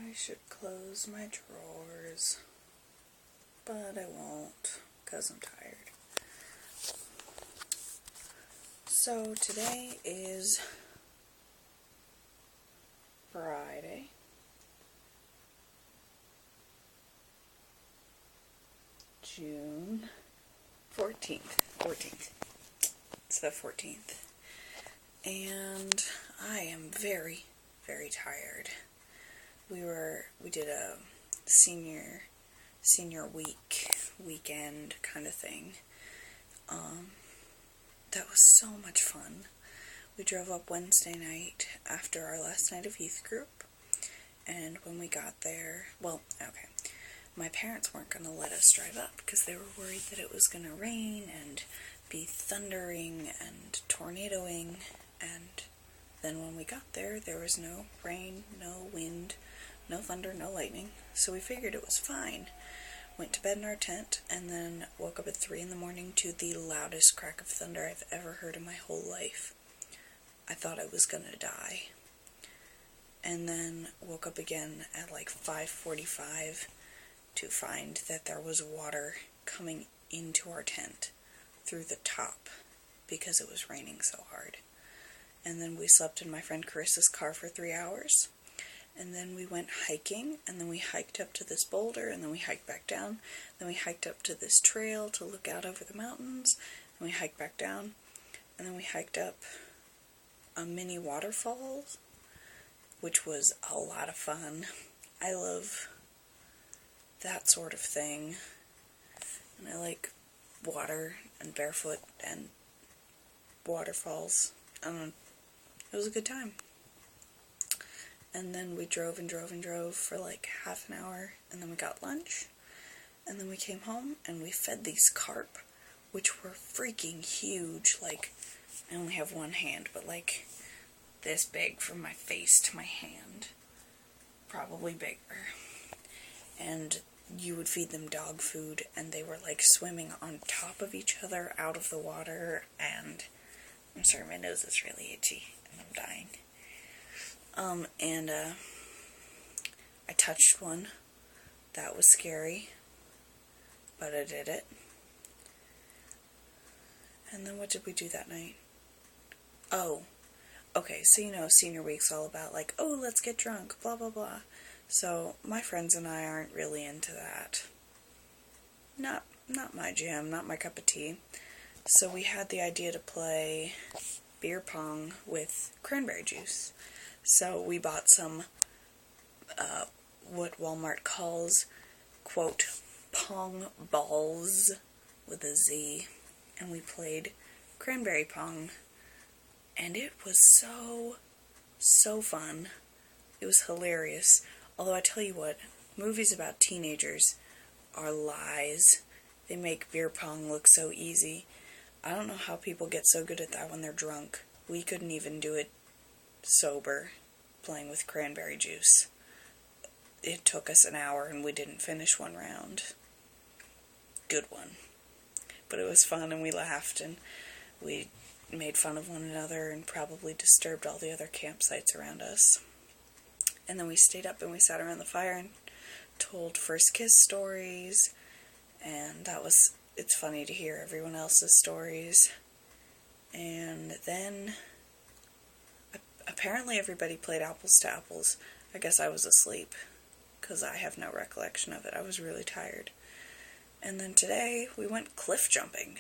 I should close my drawers, but I won't because I'm tired. So today is Friday, June 14th. It's the 14th. And I am very, very tired. We did a senior weekend kind of thing. That was so much fun. We drove up Wednesday night after our last night of youth group, and when we got there, my parents weren't going to let us drive up because they were worried that it was going to rain and be thundering and tornadoing, and then when we got there, there was no rain, no wind, no thunder, no lightning, so we figured it was fine. Went to bed in our tent, and then woke up at 3 in the morning to the loudest crack of thunder I've ever heard in my whole life. I thought I was gonna die. And then woke up again at like 5:45 to find that there was water coming into our tent through the top because it was raining so hard. And then we slept in my friend Karrisa's car for 3 hours. And then we went hiking, and then we hiked up to this boulder, and then we hiked back down. Then we hiked up to this trail to look out over the mountains, and we hiked back down. And then we hiked up a mini waterfall, which was a lot of fun. I love that sort of thing. And I like water and barefoot and waterfalls. It was a good time. And then we drove for like half an hour, and then we got lunch, and then we came home, and we fed these carp, which were freaking huge. Like, I only have one hand, but like this big from my face to my hand, probably bigger. And you would feed them dog food, and they were like swimming on top of each other out of the water, and I'm sorry, my nose is really itchy, and I'm dying. I touched one. That was scary, but I did it. And then what did we do that night? Oh, okay, so you know, senior week's all about like, oh, let's get drunk, blah, blah, blah. So my friends and I aren't really into that. Not my jam, not my cup of tea. So we had the idea to play beer pong with cranberry juice. So we bought some, what Walmart calls, quote, pong balls, with a Z, and we played cranberry pong, and it was so fun. It was hilarious. Although I tell you what, movies about teenagers are lies. They make beer pong look so easy. I don't know how people get so good at that when they're drunk. We couldn't even do it sober, playing with cranberry juice. It took us an hour and we didn't finish one round. Good one. But it was fun, and we laughed, and we made fun of one another and probably disturbed all the other campsites around us. And then we stayed up and we sat around the fire and told first kiss stories, and it's funny to hear everyone else's stories. And then apparently everybody played apples to apples. I guess I was asleep, because I have no recollection of it. I was really tired. And then today, we went cliff jumping.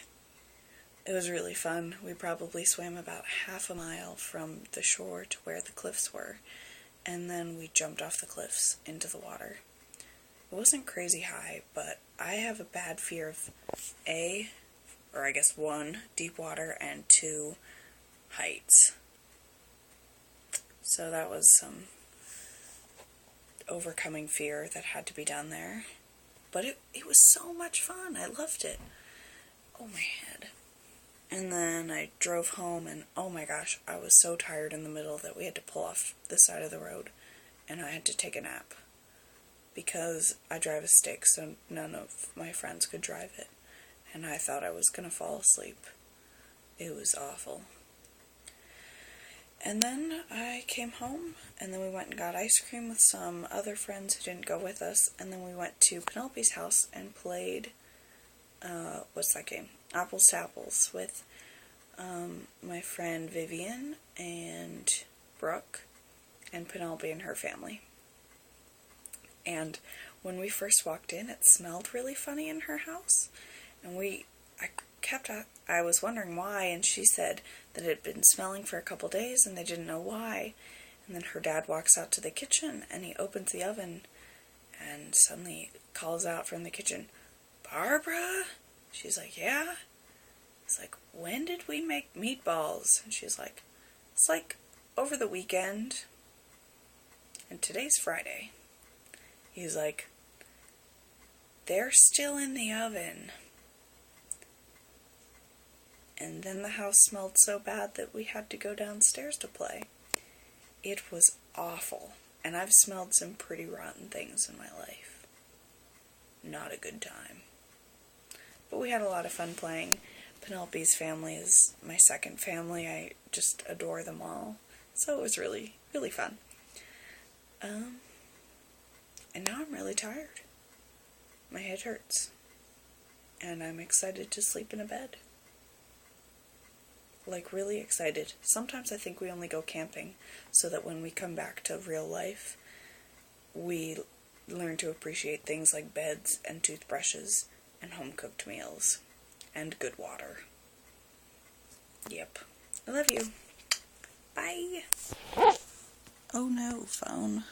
It was really fun. We probably swam about half a mile from the shore to where the cliffs were, and then we jumped off the cliffs into the water. It wasn't crazy high, but I have a bad fear of one, deep water, and 2, heights. So that was some overcoming fear that had to be done there. But it was so much fun. I loved it. Oh, my head. And then I drove home, and oh my gosh, I was so tired in the middle that we had to pull off the side of the road, and I had to take a nap. Because I drive a stick, so none of my friends could drive it. And I thought I was going to fall asleep. It was awful. And then I came home, and then we went and got ice cream with some other friends who didn't go with us, and then we went to Penelope's house and played, what's that game? Apples to Apples with my friend Vivian and Brooke and Penelope and her family. And when we first walked in, it smelled really funny in her house, and I was wondering why, and she said that it had been smelling for a couple days and they didn't know why. And then her dad walks out to the kitchen and he opens the oven and suddenly calls out from the kitchen, "Barbara?" She's like, "Yeah?" He's like, "When did we make meatballs?" And she's like, "It's like over the weekend. And today's Friday." He's like, "They're still in the oven." And then the house smelled so bad that we had to go downstairs to play. It was awful, and I've smelled some pretty rotten things in my life. Not a good time. But we had a lot of fun playing. Penelope's family is my second family. I just adore them all. So it was really, really fun. And now I'm really tired. My head hurts. And I'm excited to sleep in a bed. Like, really excited. Sometimes I think we only go camping so that when we come back to real life, we learn to appreciate things like beds and toothbrushes and home-cooked meals and good water. Yep. I love you. Bye. Oh no, phone.